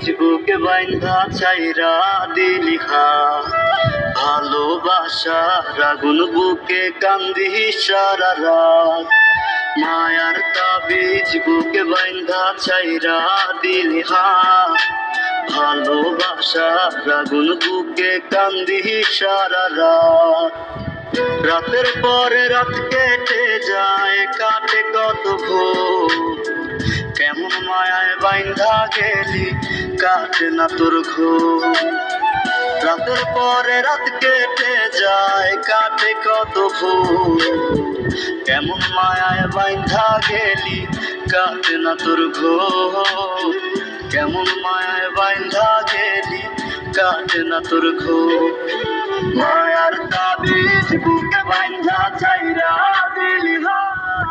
বীজ বুকে বাইন্ধা চাইরা দিলি হাত, ভালোবাসার আগুন বুকে কান্দি সারা রাত। মায়ার তাবিজ বুকে বাইন্ধা চাইরা দিলি হাত, ভালোবাসার আগুন বুকে কান্দি সারা রাত। রাতের পরে রাত কেটে যায়, কাটে কত ভোর, কেমন মায়ায় বাইন্ধা গেলি কাটে না তোর ঘোর। রাতের পরে রাত কেটে যায়, কাটে কত ভোর, কেমন মায়ায় বাইন্ধা গেলি কাটে না তোর ঘোর। কেমন মায়ায় বাইন্ধা গেলি কাটে না তোর ঘোর। মায়ার তাবিজ বুকে বাইন্ধা চাইরা দিলি হাত,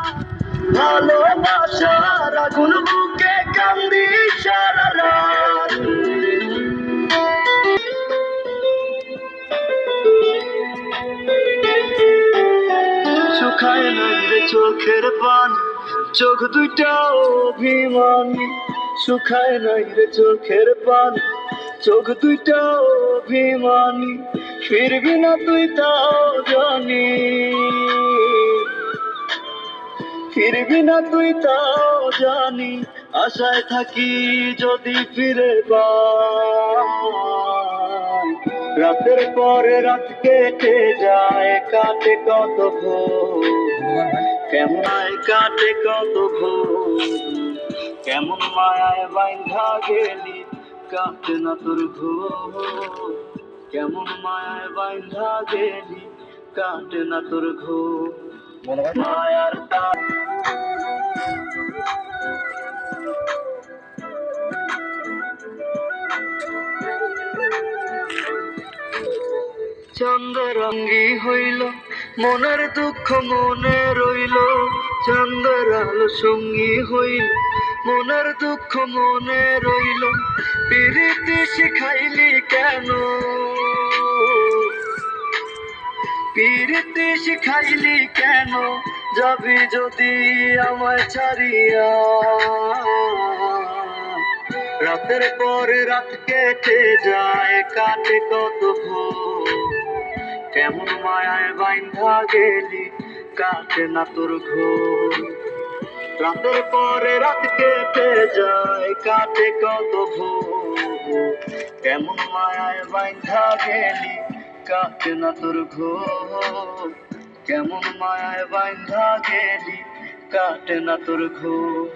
ভালোবাসার আগুন বুকে কান্দি সারা রাত। শুকায় নাই রে চোখের পানি, চোখ দুইটা অভিমানী। শুকায় নাই রে চোখের পানি, চোখ দুইটা অভিমানী। ফিরবি না তুই তাও জানি, ফিরবি না তুই তাও জানি। আশায় থাকি যদি ফিরে পাই, রাতের পরে রাত কেটে যায়, কাটে কত ভোর, কেমন কাটে কত ভোর। কেমন মায়ায় বাইন্ধা গেলি কাটে না তোর ঘোর। কেমন মায়ায় বাইন্ধা গেলি কাটে না তোর ঘোর। মায়ার চন্দ্ররঙ্গী হইল মনের দুঃখ মনে রইল, চন্দ্র আলো সঙ্গী হইল মনের দুঃখ মনে রইল। প্রীতি শিখাইলি কেন, প্রীতি শিখাইলি কেন, যাবি যদি আমায় ছাড়িয়া। রাতের পরে রাত কেটে যায়, কাটে কত ভোর, কেমন মায়ায় বাইন্ধা গেলি কাটে না তোর ঘোর। রাতের পরে রাত কেটে যায়, কাটে কত ভোর, কেমন মায়ায় বাইন্ধা গেলি কাটে না তোর ঘোর। কেমন মায়ায় বাইন্ধা গেলি কাটে না তোর ঘোর।